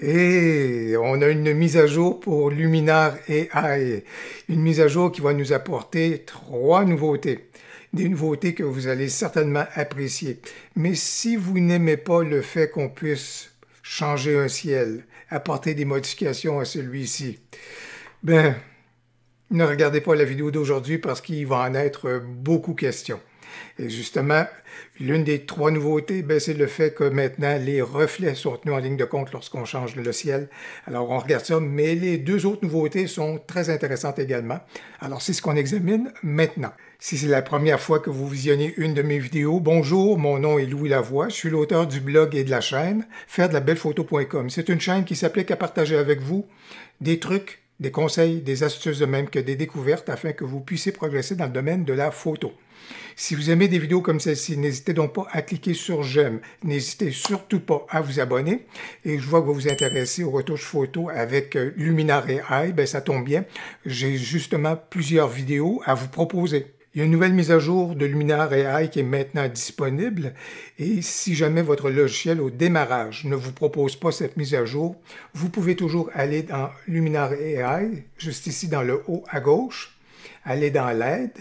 Et on a une mise à jour pour Luminar AI. Une mise à jour qui va nous apporter 3 nouveautés. Des nouveautés que vous allez certainement apprécier. Mais si vous n'aimez pas le fait qu'on puisse changer un ciel, apporter des modifications à celui-ci, ben, ne regardez pas la vidéo d'aujourd'hui parce qu'il va en être beaucoup question. Et justement, l'une des 3 nouveautés, ben, c'est le fait que maintenant, les reflets sont tenus en ligne de compte lorsqu'on change le ciel. Alors, on regarde ça, mais les 2 autres nouveautés sont très intéressantes également. Alors, c'est ce qu'on examine maintenant. Si c'est la première fois que vous visionnez une de mes vidéos, bonjour, mon nom est Louis Lavoie, je suis l'auteur du blog et de la chaîne fairedelabelephoto.com. C'est une chaîne qui s'applique à partager avec vous des trucs, des conseils, des astuces de même que des découvertes afin que vous puissiez progresser dans le domaine de la photo. Si vous aimez des vidéos comme celle-ci, n'hésitez donc pas à cliquer sur j'aime. N'hésitez surtout pas à vous abonner. Et je vois que vous vous intéressez aux retouches photo avec Luminar AI. Ben, ça tombe bien. J'ai justement plusieurs vidéos à vous proposer. Il y a une nouvelle mise à jour de Luminar AI qui est maintenant disponible. Et si jamais votre logiciel au démarrage ne vous propose pas cette mise à jour, vous pouvez toujours aller dans Luminar AI, juste ici dans le haut à gauche, aller dans l'aide,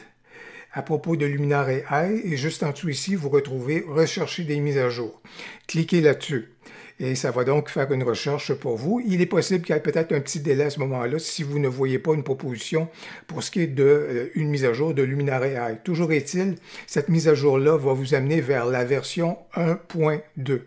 à propos de Luminar AI, et juste en dessous ici, vous retrouvez « Rechercher des mises à jour ». Cliquez là-dessus. Et ça va donc faire une recherche pour vous. Il est possible qu'il y ait peut-être un petit délai à ce moment-là si vous ne voyez pas une proposition pour ce qui est d'une mise à jour de Luminar AI. Toujours est-il, cette mise à jour-là va vous amener vers la version 1.2.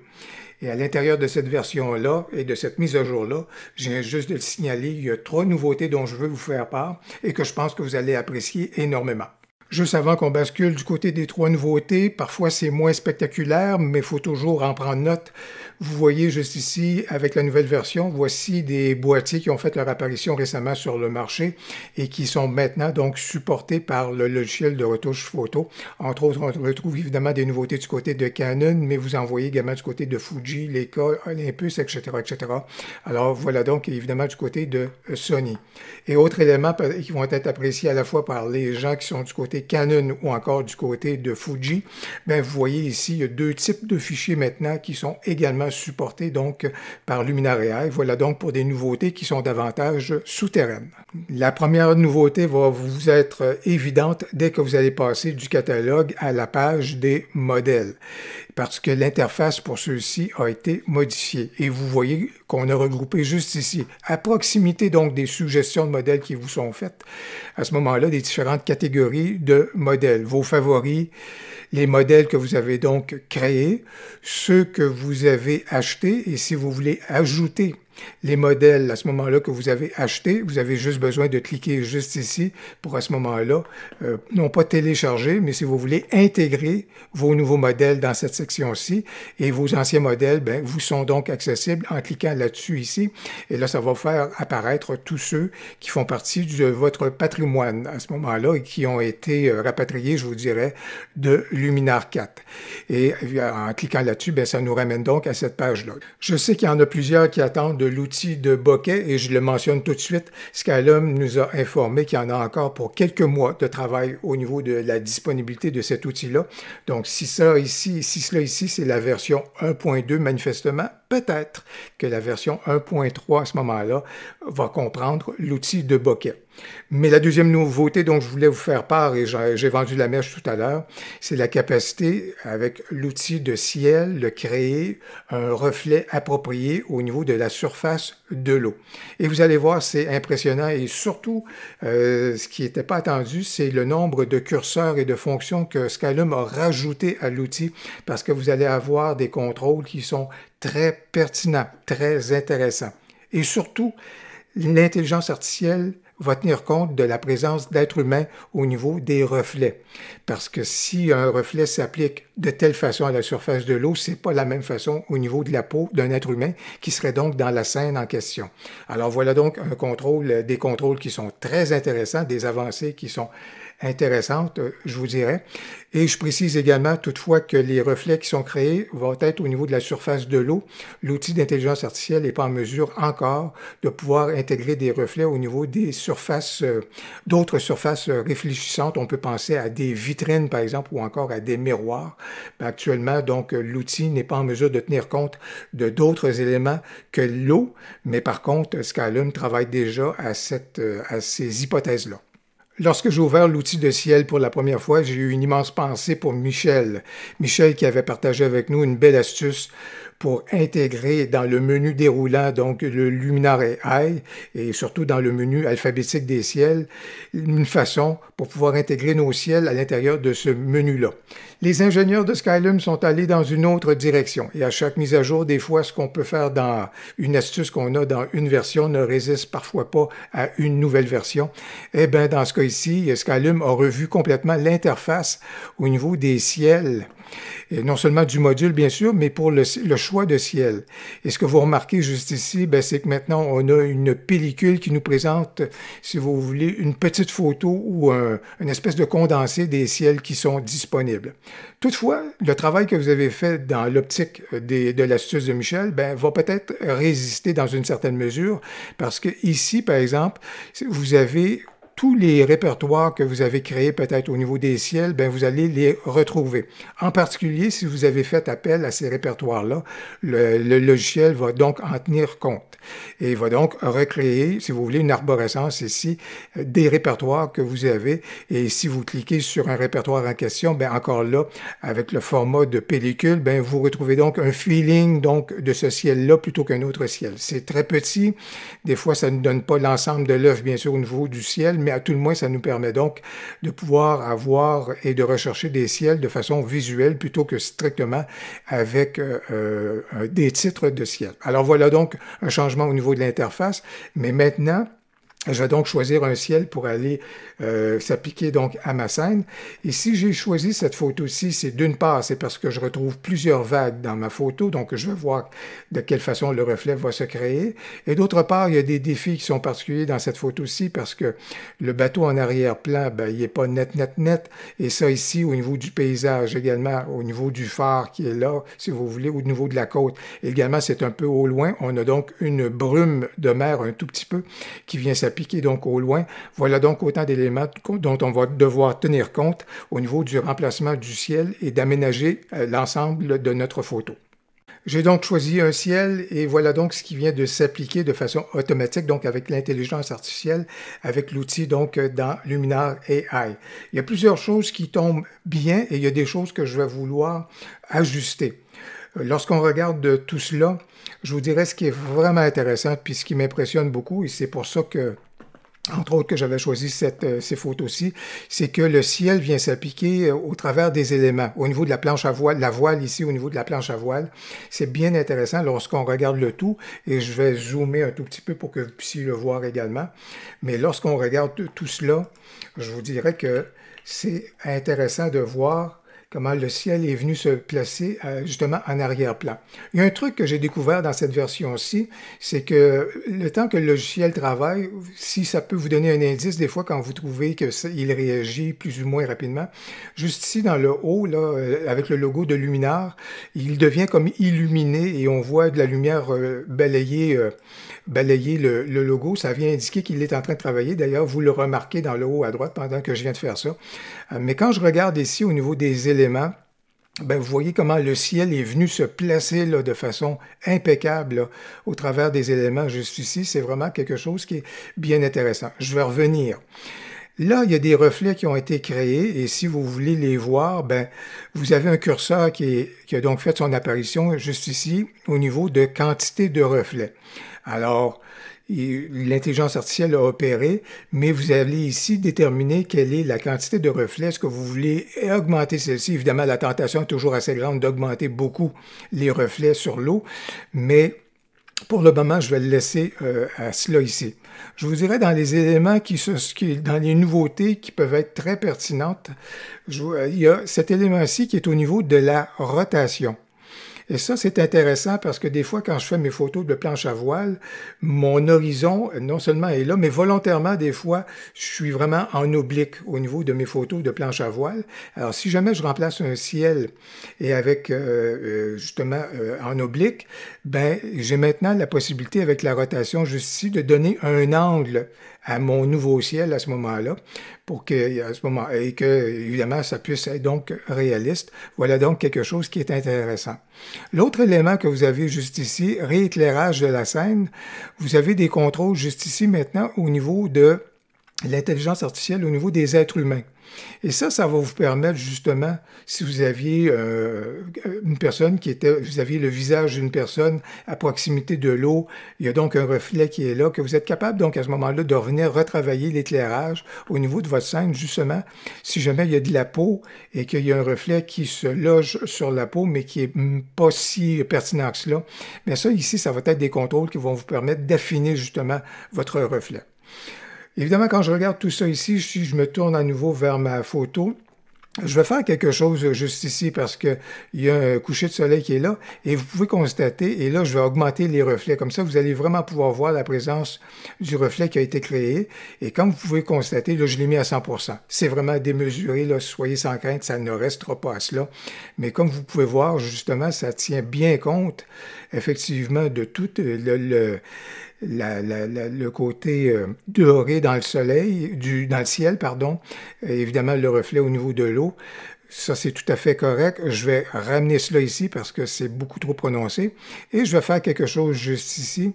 Et à l'intérieur de cette version-là et de cette mise à jour-là, je viens juste de le signaler, il y a 3 nouveautés dont je veux vous faire part et que je pense que vous allez apprécier énormément. Juste avant qu'on bascule du côté des 3 nouveautés, parfois c'est moins spectaculaire, mais il faut toujours en prendre note. Vous voyez juste ici, avec la nouvelle version, voici des boîtiers qui ont fait leur apparition récemment sur le marché et qui sont maintenant donc supportés par le logiciel de retouche photo. Entre autres, on retrouve évidemment des nouveautés du côté de Canon, mais vous en voyez également du côté de Fuji, Leica, Olympus, etc., etc. Alors voilà donc évidemment du côté de Sony. Et autres éléments qui vont être appréciés à la fois par les gens qui sont du côté Canon ou encore du côté de Fuji, bien, vous voyez ici, il y a 2 types de fichiers maintenant qui sont également supportés donc par Luminar AI. Voilà donc pour des nouveautés qui sont davantage souterraines. La première nouveauté va vous être évidente dès que vous allez passer du catalogue à la page des modèles, parce que l'interface pour ceux-ci a été modifiée. Et vous voyez qu'on a regroupé juste ici, à proximité donc des suggestions de modèles qui vous sont faites, à ce moment-là, des différentes catégories de modèles. Vos favoris, les modèles que vous avez donc créés, ceux que vous avez achetés, et si vous voulez ajouter les modèles à ce moment-là que vous avez achetés, vous avez juste besoin de cliquer juste ici pour à ce moment-là, non pas télécharger, mais si vous voulez intégrer vos nouveaux modèles dans cette section-ci, et vos anciens modèles, bien, vous sont donc accessibles en cliquant là-dessus ici, et là, ça va faire apparaître tous ceux qui font partie de votre patrimoine à ce moment-là et qui ont été rapatriés, je vous dirais, de Luminar 4. Et en cliquant là-dessus, bien, ça nous ramène donc à cette page-là. Je sais qu'il y en a plusieurs qui attendent de l'outil de bokeh, et je le mentionne tout de suite, Skylum nous a informé qu'il y en a encore pour quelques mois de travail au niveau de la disponibilité de cet outil-là. Donc, si cela ici, c'est la version 1.2, manifestement, peut-être que la version 1.3 à ce moment-là va comprendre l'outil de bokeh. Mais la deuxième nouveauté dont je voulais vous faire part, et j'ai vendu la mèche tout à l'heure, c'est la capacité, avec l'outil de ciel, de créer un reflet approprié au niveau de la surface de l'eau. Et vous allez voir, c'est impressionnant, et surtout, ce qui n'était pas attendu, c'est le nombre de curseurs et de fonctions que Skylum a rajouté à l'outil, parce que vous allez avoir des contrôles qui sont très pertinents, très intéressants. Et surtout, l'intelligence artificielle va tenir compte de la présence d'êtres humains au niveau des reflets. Parce que si un reflet s'applique de telle façon à la surface de l'eau, c'est pas la même façon au niveau de la peau d'un être humain qui serait donc dans la scène en question. Alors voilà donc un contrôle, des contrôles qui sont très intéressants, des avancées qui sont intéressante, je vous dirais. Et je précise également toutefois que les reflets qui sont créés vont être au niveau de la surface de l'eau. L'outil d'intelligence artificielle n'est pas en mesure encore de pouvoir intégrer des reflets au niveau des surfaces, d'autres surfaces réfléchissantes. On peut penser à des vitrines, par exemple, ou encore à des miroirs. Actuellement, donc, l'outil n'est pas en mesure de tenir compte de d'autres éléments que l'eau, mais par contre, Skylum travaille déjà à ces hypothèses-là. Lorsque j'ai ouvert l'outil de ciel pour la première fois, j'ai eu une immense pensée pour Michel. Michel qui avait partagé avec nous une belle astuce pour intégrer dans le menu déroulant, donc le Luminar AI, et surtout dans le menu alphabétique des ciels, une façon pour pouvoir intégrer nos ciels à l'intérieur de ce menu-là. Les ingénieurs de Skylum sont allés dans une autre direction, et à chaque mise à jour, des fois, ce qu'on peut faire dans une astuce qu'on a dans une version ne résiste parfois pas à une nouvelle version. Eh bien, dans ce cas ici, Skylum a revu complètement l'interface au niveau des ciels. Et non seulement du module, bien sûr, mais pour le choix de ciel. Et ce que vous remarquez juste ici, c'est que maintenant, on a une pellicule qui nous présente, si vous voulez, une petite photo ou une espèce de condensé des ciels qui sont disponibles. Toutefois, le travail que vous avez fait dans l'optique de l'astuce de Michel va peut-être résister dans une certaine mesure, parce que ici, par exemple, vous avez tous les répertoires que vous avez créés peut-être au niveau des ciels, vous allez les retrouver. En particulier, si vous avez fait appel à ces répertoires-là, le logiciel va donc en tenir compte et va donc recréer, si vous voulez, une arborescence ici des répertoires que vous avez. Et si vous cliquez sur un répertoire en question, encore là, avec le format de pellicule, vous retrouvez donc un feeling donc de ce ciel-là plutôt qu'un autre ciel. C'est très petit. Des fois, ça ne donne pas l'ensemble de l'œuvre, bien sûr, au niveau du ciel, mais à tout le moins, ça nous permet donc de pouvoir avoir et de rechercher des ciels de façon visuelle plutôt que strictement avec des titres de ciel. Alors voilà donc un changement au niveau de l'interface, mais maintenant, je vais donc choisir un ciel pour aller s'appliquer donc à ma scène. Et si j'ai choisi cette photo-ci, c'est d'une part, c'est parce que je retrouve plusieurs vagues dans ma photo, donc je vais voir de quelle façon le reflet va se créer. Et d'autre part, il y a des défis qui sont particuliers dans cette photo-ci parce que le bateau en arrière-plan, il n'est pas net. Et ça ici, au niveau du paysage également, au niveau du phare qui est là, si vous voulez, au niveau de la côte. Également, c'est un peu au loin. On a donc une brume de mer un tout petit peu qui vient s'appliquer donc au loin. Voilà donc autant d'éléments dont on va devoir tenir compte au niveau du remplacement du ciel et d'aménager l'ensemble de notre photo. J'ai donc choisi un ciel et voilà donc ce qui vient de s'appliquer de façon automatique, donc avec l'intelligence artificielle, avec l'outil donc dans Luminar AI. Il y a plusieurs choses qui tombent bien et il y a des choses que je vais vouloir ajuster. Lorsqu'on regarde tout cela, je vous dirais ce qui est vraiment intéressant puis ce qui m'impressionne beaucoup et c'est pour ça que entre autres que j'avais choisi ces photos-ci, c'est que le ciel vient s'appliquer au travers des éléments. Au niveau de la planche à voile, la voile ici, au niveau de la planche à voile, c'est bien intéressant lorsqu'on regarde le tout, et je vais zoomer un tout petit peu pour que vous puissiez le voir également. Mais lorsqu'on regarde tout cela, je vous dirais que c'est intéressant de voir comment le ciel est venu se placer justement en arrière-plan. Il y a un truc que j'ai découvert dans cette version-ci, c'est que le temps que le logiciel travaille, si ça peut vous donner un indice, des fois quand vous trouvez qu'il réagit plus ou moins rapidement, juste ici dans le haut, là, avec le logo de Luminar, il devient comme illuminé et on voit de la lumière balayer le logo. Ça vient indiquer qu'il est en train de travailler. D'ailleurs, vous le remarquez dans le haut à droite pendant que je viens de faire ça. Mais quand je regarde ici au niveau des éléments, vous voyez comment le ciel est venu se placer là, de façon impeccable là, au travers des éléments juste ici. C'est vraiment quelque chose qui est bien intéressant. Je vais revenir. Là, il y a des reflets qui ont été créés et si vous voulez les voir, vous avez un curseur qui a donc fait son apparition juste ici au niveau de quantité de reflets. Alors, l'intelligence artificielle a opéré, mais vous allez ici déterminer quelle est la quantité de reflets. Est-ce que vous voulez augmenter celle-ci? Évidemment, la tentation est toujours assez grande d'augmenter beaucoup les reflets sur l'eau, mais pour le moment, je vais le laisser à cela ici. Je vous dirais dans les éléments dans les nouveautés qui peuvent être très pertinentes, il y a cet élément-ci qui est au niveau de la rotation. Et ça, c'est intéressant parce que des fois, quand je fais mes photos de planche à voile, mon horizon, non seulement est là, mais volontairement, des fois, je suis vraiment en oblique au niveau de mes photos de planche à voile. Alors, si jamais je remplace un ciel et avec, justement, en oblique, ben, j'ai maintenant la possibilité, avec la rotation juste ici, de donner un angle à mon nouveau ciel à ce moment-là, pour que, à ce moment, et que, évidemment, ça puisse être donc réaliste. Voilà donc quelque chose qui est intéressant. L'autre élément que vous avez juste ici, rééclairage de la scène, vous avez des contrôles juste ici maintenant au niveau de l'intelligence artificielle, au niveau des êtres humains. Et ça va vous permettre justement, si vous aviez une personne vous aviez le visage d'une personne à proximité de l'eau, il y a donc un reflet qui est là, que vous êtes capable donc à ce moment-là de revenir retravailler l'éclairage au niveau de votre scène, justement, si jamais il y a de la peau et qu'il y a un reflet qui se loge sur la peau, mais qui est pas si pertinent que cela, bien ça ici, ça va être des contrôles qui vont vous permettre d'affiner justement votre reflet. Évidemment, quand je regarde tout ça ici, si je me tourne à nouveau vers ma photo, je vais faire quelque chose juste ici parce qu'il y a un coucher de soleil qui est là et vous pouvez constater, et là je vais augmenter les reflets, comme ça vous allez vraiment pouvoir voir la présence du reflet qui a été créé, et comme vous pouvez constater, là je l'ai mis à 100%. C'est vraiment démesuré, là, soyez sans crainte, ça ne restera pas à cela, mais comme vous pouvez voir, justement, ça tient bien compte effectivement de tout le côté doré dans le soleil, dans le ciel, pardon, évidemment le reflet au niveau de l'eau. Ça, c'est tout à fait correct. Je vais ramener cela ici parce que c'est beaucoup trop prononcé. Et je vais faire quelque chose juste ici.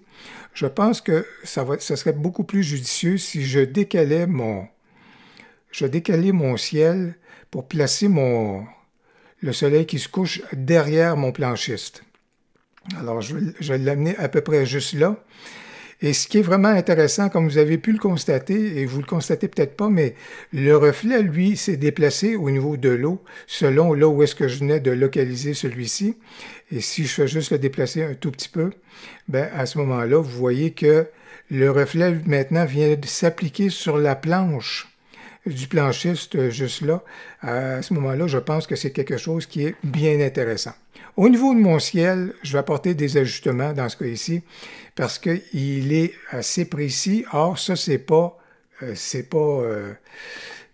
Je pense que ça serait beaucoup plus judicieux si je décalais mon ciel pour placer le soleil qui se couche derrière mon planchiste. Alors, je vais l'amener à peu près juste là. Et ce qui est vraiment intéressant, comme vous avez pu le constater, et vous le constatez peut-être pas, mais le reflet, lui, s'est déplacé au niveau de l'eau, selon là où est-ce que je venais de localiser celui-ci. Et si je fais juste le déplacer un tout petit peu, ben à ce moment-là, vous voyez que le reflet, maintenant, vient de s'appliquer sur la planche du planchiste, juste là. À ce moment-là, je pense que c'est quelque chose qui est bien intéressant. Au niveau de mon ciel, je vais apporter des ajustements dans ce cas ici parce qu'il est assez précis. Or, ça, c'est pas,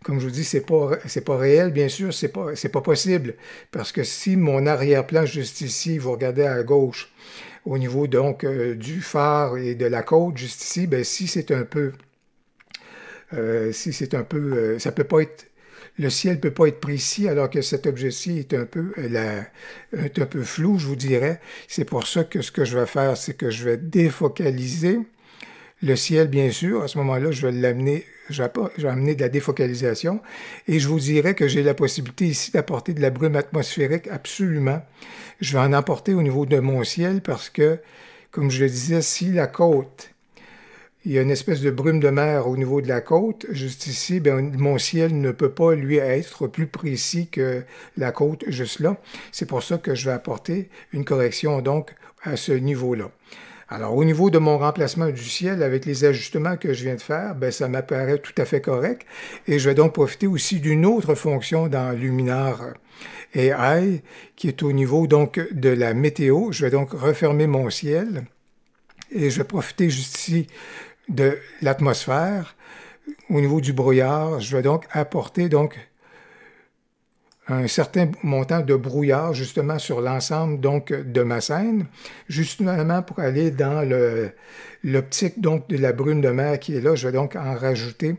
comme je vous dis, c'est pas réel, bien sûr, c'est pas possible. Parce que si mon arrière-plan juste ici, vous regardez à gauche, au niveau donc du phare et de la côte juste ici, ben si c'est un peu, ça peut pas être. Le ciel ne peut pas être précis alors que cet objet-ci est un peu flou, je vous dirais. C'est pour ça que ce que je vais faire, c'est que je vais défocaliser le ciel, bien sûr. À ce moment-là, je vais amener de la défocalisation. Et je vous dirais que j'ai la possibilité ici d'apporter de la brume atmosphérique, absolument. Je vais en apporter au niveau de mon ciel parce que, comme je le disais, si la côte... Il y a une espèce de brume de mer au niveau de la côte. Juste ici, bien, mon ciel ne peut pas, lui, être plus précis que la côte juste là. C'est pour ça que je vais apporter une correction, donc, à ce niveau-là. Alors, au niveau de mon remplacement du ciel, avec les ajustements que je viens de faire, bien, ça m'apparaît tout à fait correct. Et je vais donc profiter aussi d'une autre fonction dans Luminar AI, qui est au niveau, donc, de la météo. Je vais donc refermer mon ciel. Et je vais profiter juste ici de l'atmosphère. Au niveau du brouillard, je vais donc apporter donc un certain montant de brouillard justement sur l'ensemble donc de ma scène, justement pour aller dans l'optique donc de la brume de mer qui est là. Je vais donc en rajouter.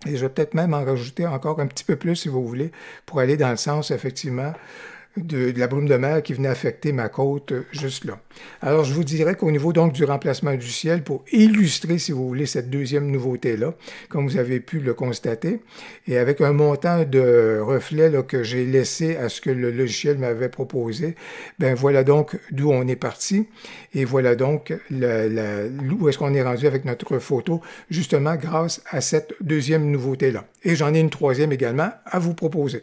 Et je vais peut-être même en rajouter encore un petit peu plus si vous voulez, pour aller dans le sens effectivement de la brume de mer qui venait affecter ma côte juste là. Alors, je vous dirais qu'au niveau donc du remplacement du ciel, pour illustrer, si vous voulez, cette deuxième nouveauté-là, comme vous avez pu le constater, et avec un montant de reflets là, que j'ai laissé à ce que le logiciel m'avait proposé, ben voilà donc d'où on est parti, et voilà donc où est-ce qu'on est rendu avec notre photo, justement grâce à cette deuxième nouveauté-là. Et j'en ai une troisième également à vous proposer.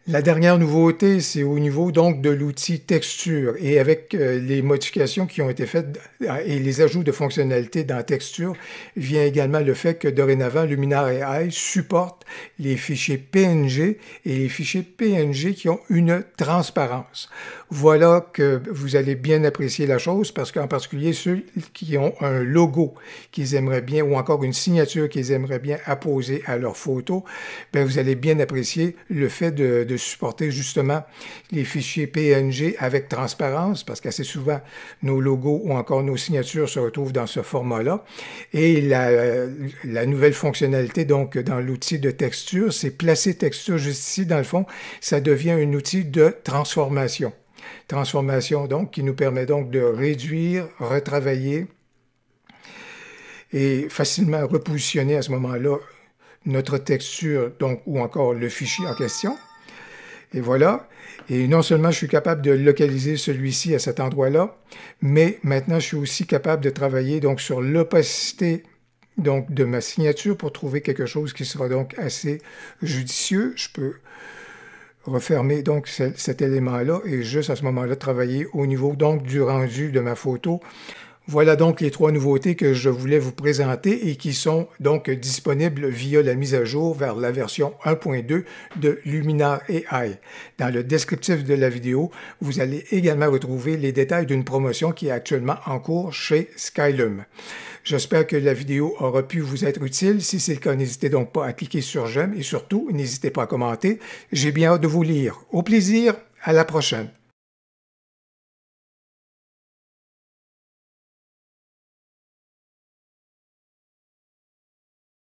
La dernière nouveauté, c'est au niveau donc de l'outil texture et avec les modifications qui ont été faites et les ajouts de fonctionnalités dans texture, vient également le fait que dorénavant Luminar AI supporte les fichiers PNG et les fichiers PNG qui ont une transparence. Voilà que vous allez bien apprécier la chose parce qu'en particulier ceux qui ont un logo qu'ils aimeraient bien ou encore une signature qu'ils aimeraient bien apposer à leur photo, bien, vous allez bien apprécier le fait de supporter justement les fichiers PNG avec transparence parce qu'assez souvent nos logos ou encore nos signatures se retrouvent dans ce format-là. Et la nouvelle fonctionnalité donc dans l'outil de texture, c'est placer texture juste ici dans le fond, ça devient un outil de transformation. Transformation donc qui nous permet donc de réduire, retravailler et facilement repositionner à ce moment-là notre texture donc ou encore le fichier en question. Et voilà. Et non seulement je suis capable de localiser celui-ci à cet endroit-là, mais maintenant je suis aussi capable de travailler donc sur l'opacité donc de ma signature pour trouver quelque chose qui sera donc assez judicieux. Je peux refermer donc cet élément-là et juste à ce moment-là travailler au niveau donc du rendu de ma photo. Voilà donc les trois nouveautés que je voulais vous présenter et qui sont donc disponibles via la mise à jour vers la version 1.2 de Luminar AI. Dans le descriptif de la vidéo, vous allez également retrouver les détails d'une promotion qui est actuellement en cours chez Skylum. J'espère que la vidéo aura pu vous être utile. Si c'est le cas, n'hésitez donc pas à cliquer sur j'aime et surtout, n'hésitez pas à commenter. J'ai bien hâte de vous lire. Au plaisir, à la prochaine.